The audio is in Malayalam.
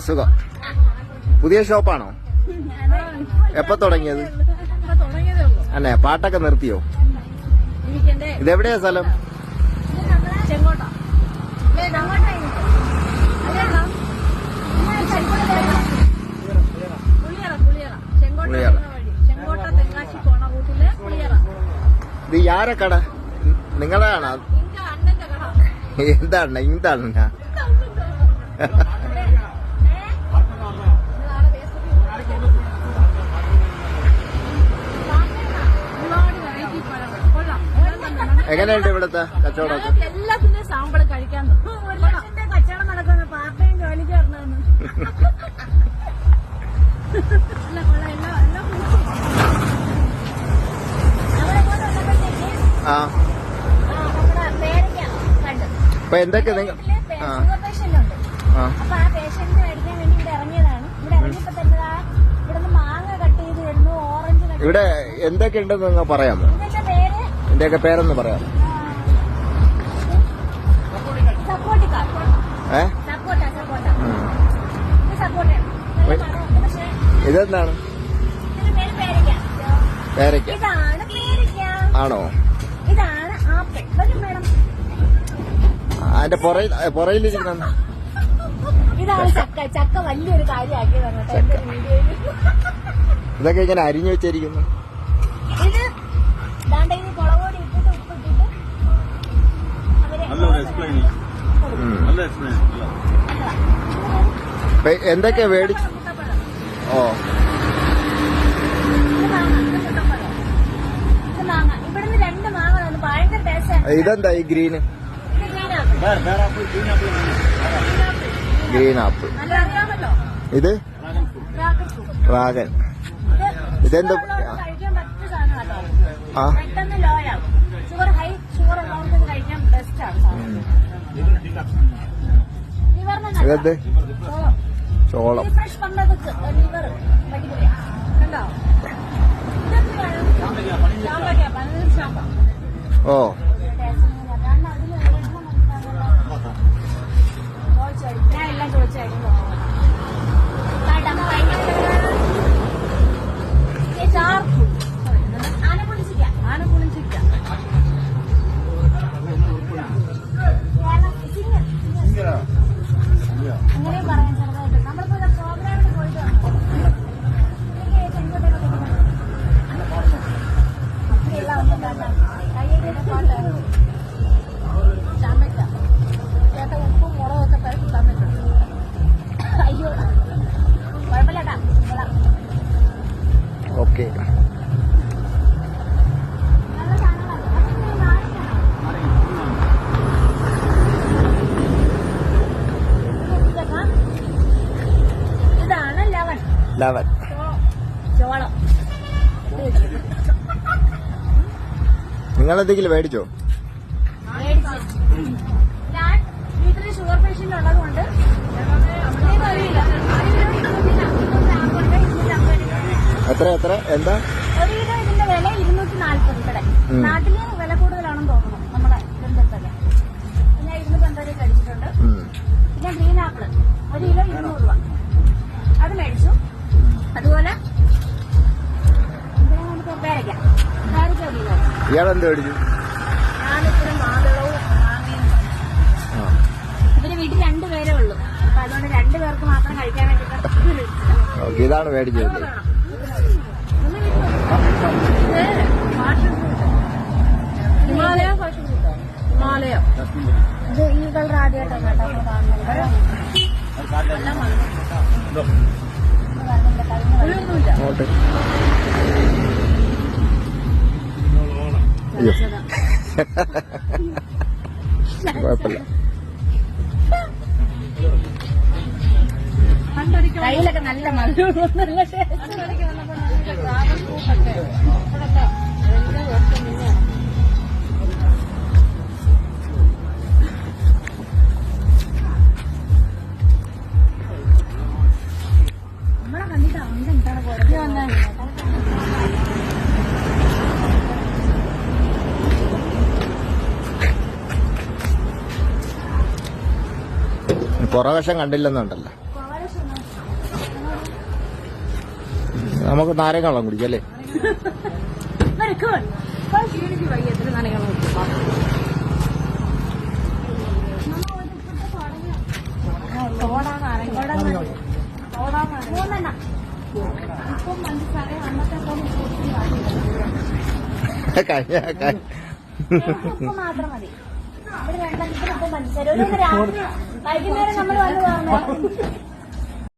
സുഖം. പുതിയ ഷോപ്പാണോ? എപ്പോ തുടങ്ങിയത്? അന്നെ പാട്ടൊക്കെ നിർത്തിയോ? ഇതെവിടെയാ സ്ഥലം? ഇത് യാരെ കട? നിങ്ങളുടെ ആണോ? എന്താണ് ഇന്താണ്? എങ്ങനെയുണ്ട് ഇവിടുത്തെ കച്ചവടമൊക്കെ? എല്ലാത്തിനും സാമ്പിൾ കഴിക്കാൻ കച്ചവടം നടക്കുന്ന പാർട്ടിയും ജോലിക്ക് പറഞ്ഞതെന്ന്. ആ ഇപ്പൊ എന്തൊക്കെ നിങ്ങൾ അപ്പൊ ആ പേഷ്യന്റിന് മേടിക്കാൻ വേണ്ടി ഇവിടെ ഇറങ്ങിയതാണ്. ഇവിടെ ഇറങ്ങിയപ്പോ തന്നെ ഇവിടുന്ന് മാങ്ങ കട്ട് ചെയ്ത് വരുന്നു, ഓറഞ്ച്. ഇവിടെ എന്തൊക്കെ ഉണ്ടെന്ന് നിങ്ങൾ പറയാമോ? എന്റെയൊക്കെ പേരൊന്ന് പറയാം. ഇതെന്താണ്? പേരയ്ക്ക ആണോ? ഇതാണ് ആപ്പിൾ. മേഡം അതിന്റെ പുറയിലിരിക്കുന്ന ഇതാണ് ചക്ക. ചക്ക വലിയൊരു കാര്യമാക്കിയതാണ് കേട്ടോ വീഡിയോയിൽ. ഇതൊക്കെ ഇങ്ങനെ അരിഞ്ഞു വെച്ചിരിക്കുന്നു. ഇത് ദാണ്ടെങ്കിൽ മുളകോടി ഇട്ടിട്ട് ഉപ്പിട്ടിട്ട് എന്തൊക്കെയാ മേടിച്ചു? ഓ ഇവിടുന്ന് 2 മാങ്ങ തന്നു. ഭയങ്കര ടേസ്റ്റ്. ഇതെന്താ ഈ ഗ്രീന്? Green apple. ഇത് ഡ്രാഗൺ. ഇതെന്താ? കഴിക്കാൻ പറ്റിയ സാധനം കേട്ടോ. ആ പെട്ടെന്ന് ലോ ആവും. ഷുഗർ ഹൈ ഷുഗർ ഉള്ളവർക്ക് കഴിക്കാൻ ബെസ്റ്റ് ആണ്. ഇതെന്ത്? ചോളം. ഫ്രഷ് പണ്ടൊക്കെ ലിവർ അടിപൊളിയാ. കണ്ടോ? ഓ ഞാൻ എല്ലാം ചോദിച്ചായിരുന്നു. അങ്ങനെ പറയാൻ ചെറുതായിട്ട് നമ്മളിപ്പോ പ്രോഗ്രാമിന് പോയിട്ട് ചാമ്പയ്ക്ക ചേട്ട ഉപ്പും മുളകൊക്കെ പരത്തി തന്നിട്ടുണ്ട്. അയ്യോ കുഴപ്പമില്ലട്ടാ. ഓക്കെ. ഇതാണ് ലവൻ ചോളം. നിങ്ങളെന്തെങ്കിലും മേടിച്ചോ? ഞാൻ വീട്ടിൽ ഷുഗർ പേഷ്യന്റ് ഉള്ളതുകൊണ്ട് എത്ര എന്താ? 1 കിലോ ഇതിന്റെ വില 240 ഇവിടെ. നാട്ടില് വില കൂടുതലാണെന്ന് തോന്നുന്നു നമ്മുടെ ബന്ധത്തൊക്കെ. പിന്നെ 250 കഴിച്ചിട്ടുണ്ട്. പിന്നെ ഗ്രീൻ ആപ്പിള് 1 കിലോ 200 രൂപ. അത് മേടിച്ചു. അതുപോലെ പേരയ്ക്ക 1 കിലോ. ഇയാളെന്ത് മേടിച്ചു? ഞാനിപ്പോഴും മാതളവും മാങ്ങയും. ഇവര് വീട്ടിൽ 2 പേരേ ഉള്ളൂ. അപ്പൊ അതുകൊണ്ട് 2 പേർക്ക് മാത്രം കഴിക്കാൻ വേണ്ടിട്ട് ഇതാണ് മേടിച്ചത്. ഹിമാലയ ഹിമാലയ. ഇത് ഈ കളർ ആദ്യമായിട്ടാണ് കേട്ടോ കാണുന്നത്. കുഴപ്പമില്ല. കയ്യിലൊക്കെ നല്ല മധുരം. നല്ല നമ്മളെ കണ്ടിട്ട് അവന്റെ എന്താണ് പുറത്ത് വന്നത്? പുറവശം കണ്ടില്ലെന്നുണ്ടല്ലോ. പുറവശം നമുക്ക് നാരങ്ങ വെള്ളം കുടിക്കാം അല്ലേ? Very good. ക്ഷീണിക്ക് വയ്യത്തിന് നനകൾ മൂന്നെണ്ണ ഇപ്പം പഞ്ചസാര അന്നത്തെ ഉപ്പ് മാത്രം മതി. ഇവിടെ 2 ലിറ്റർ ഉപ്പ് പഞ്ചസാര. ഒരു രാത്രി വൈകുന്നേരം നമ്മൾ വന്ന് പറഞ്ഞു